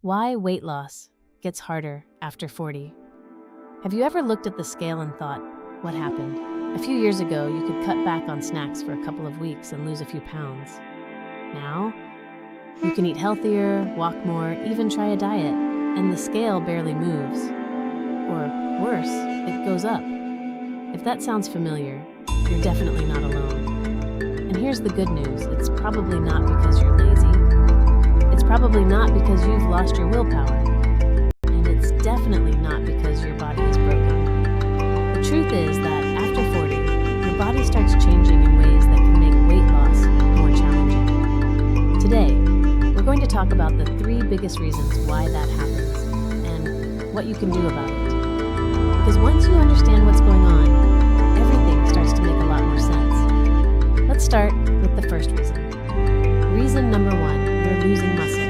Why weight loss gets harder after 40. Have you ever looked at the scale and thought, what happened? A few years ago, you could cut back on snacks for a couple of weeks and lose a few pounds. Now, you can eat healthier, walk more, even try a diet, and the scale barely moves. Or worse, it goes up. If that sounds familiar, you're definitely not alone. And here's the good news, it's probably not because you're lazy. It's probably not because you've lost your willpower. And it's definitely not because your body is broken. The truth is that after 40, your body starts changing in ways that can make weight loss more challenging. Today, we're going to talk about the 3 biggest reasons why that happens and what you can do about it. Because once you understand what's going on, everything starts to make a lot more sense. Let's start with the first reason. Reason number 1, you're losing muscle,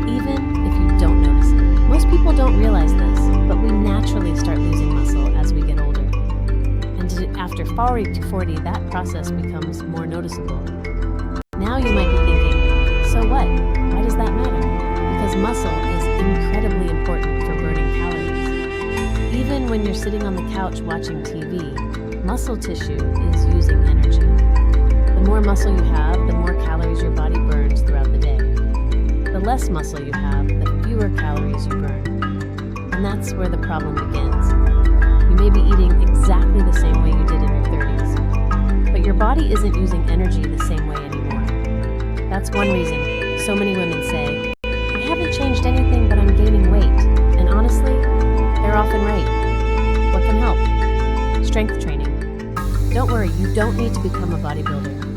even if you don't notice it. Most people don't realize this, but we naturally start losing muscle as we get older. And after 40 to 40, that process becomes more noticeable. Now you might be thinking, so what? Why does that matter? Because muscle is incredibly important for burning calories. Even when you're sitting on the couch watching TV, muscle tissue is using energy. The more muscle you have, the more calories your body burns throughout the day. The less muscle you have, the fewer calories you burn. And that's where the problem begins. You may be eating exactly the same way you did in your 30s, but your body isn't using energy the same way anymore. That's one reason so many women say, I haven't changed anything, but I'm gaining weight. And honestly, they're often right. What can help? Strength training. Don't worry, you don't need to become a bodybuilder.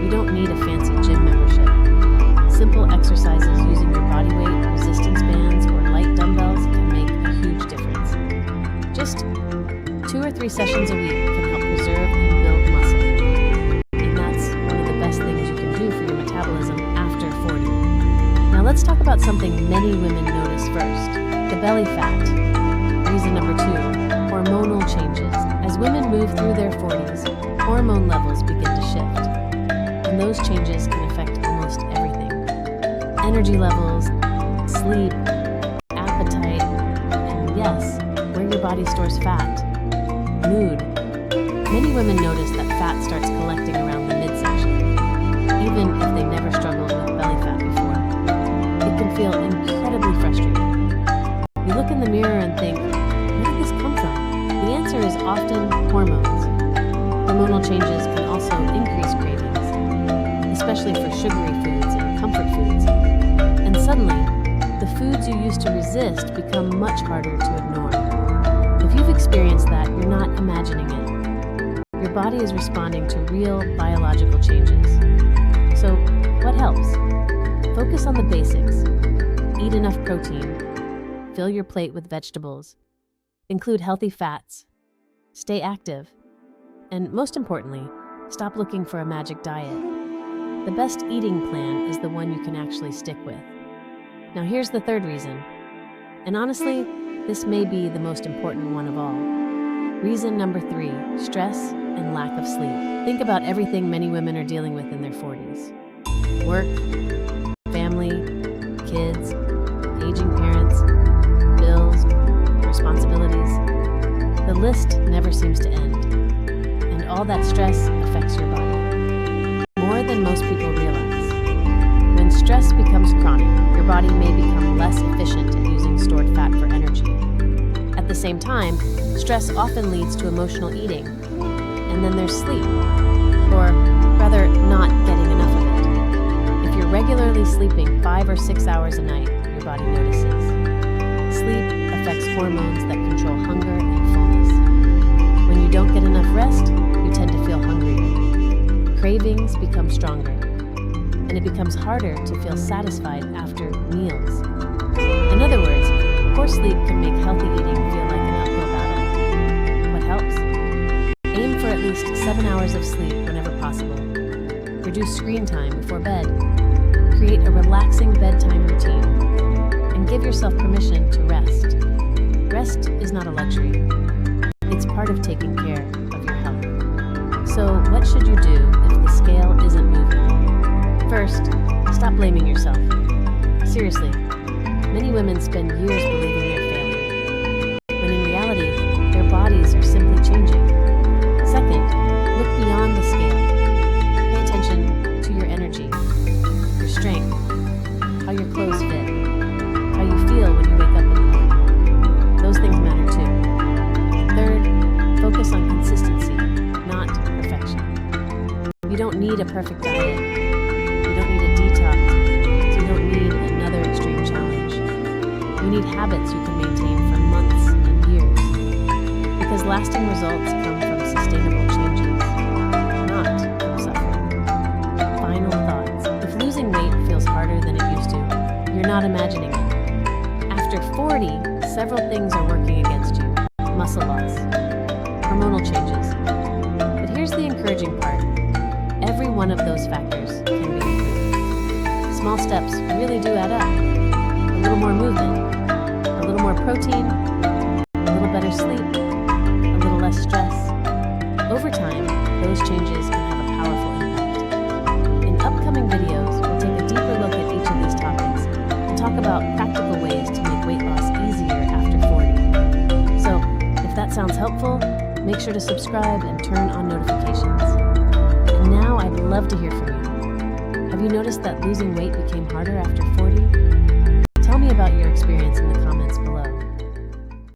You don't need a fancy gym membership. Simple exercises using your body weight, resistance bands, or light dumbbells can make a huge difference. Just 2 or 3 sessions a week can help preserve and build muscle. And that's one of the best things you can do for your metabolism after 40. Now let's talk about something many women notice first, the belly fat. Reason number 2, hormonal changes. As women move through their 40s, hormone levels begin to shift. And those changes can affect almost everything. Energy levels, sleep, appetite, and yes, where your body stores fat. Mood. Many women notice that fat starts collecting around the midsection, even if they never struggled with belly fat before. It can feel incredibly frustrating. You look in the mirror and think, where did this come from? The answer is often hormones. Hormonal changes can also increase cravings, especially for sugary foods and comfort foods. And suddenly, the foods you used to resist become much harder to ignore. If you've experienced that, you're not imagining it. Your body is responding to real biological changes. So, what helps? Focus on the basics. Eat enough protein. Fill your plate with vegetables. Include healthy fats. Stay active. And most importantly, stop looking for a magic diet. The best eating plan is the one you can actually stick with. Now here's the third reason. And honestly, this may be the most important one of all. Reason number 3, stress and lack of sleep. Think about everything many women are dealing with in their 40s. Work, family, kids, aging parents, bills, responsibilities. The list never seems to end. And all that stress affects your body more than most people realize. When stress becomes chronic, your body may become less efficient at using stored fat for energy. At the same time, stress often leads to emotional eating. And then there's sleep, or rather, not getting enough of it. If you're regularly sleeping 5 or 6 hours a night, your body notices. Sleep affects hormones that control hunger and fullness. When you don't get enough rest, you tend to feel hungrier. Cravings become stronger, and it becomes harder to feel satisfied after meals. In other words, poor sleep can make healthy eating feel like an uphill battle. What helps? Aim for at least 7 hours of sleep whenever possible. Reduce screen time before bed. Create a relaxing bedtime routine. And give yourself permission to rest. Rest is not a luxury. It's part of taking care of your health. So what should you do if the scale isn't moving? First, stop blaming yourself. Seriously, women spend years believing they're failing, when in reality, their bodies are simply changing. Second, look beyond the scale. Pay attention to your energy, your strength, how your clothes fit, how you feel when you wake up in the morning. Those things matter too. Third, focus on consistency, not perfection. You don't need a perfect diet. You don't need a detox. You don't need another extreme challenge. You need habits you can maintain for months and years. Because lasting results come from sustainable changes, not from suffering. Final thoughts. If losing weight feels harder than it used to, you're not imagining it. After 40, several things are working against you. Muscle loss, hormonal changes. But here's the encouraging part. Every one of those factors can be improved. Small steps really do add up. A little more movement, a little more protein, a little better sleep, a little less stress. Over time, those changes can have a powerful impact. In upcoming videos, we'll take a deeper look at each of these topics and talk about practical ways to make weight loss easier after 40. So, if that sounds helpful, make sure to subscribe and turn on notifications. And now I'd love to hear from you. Have you noticed that losing weight became harder after 40? Tell me about your experience in the comments below.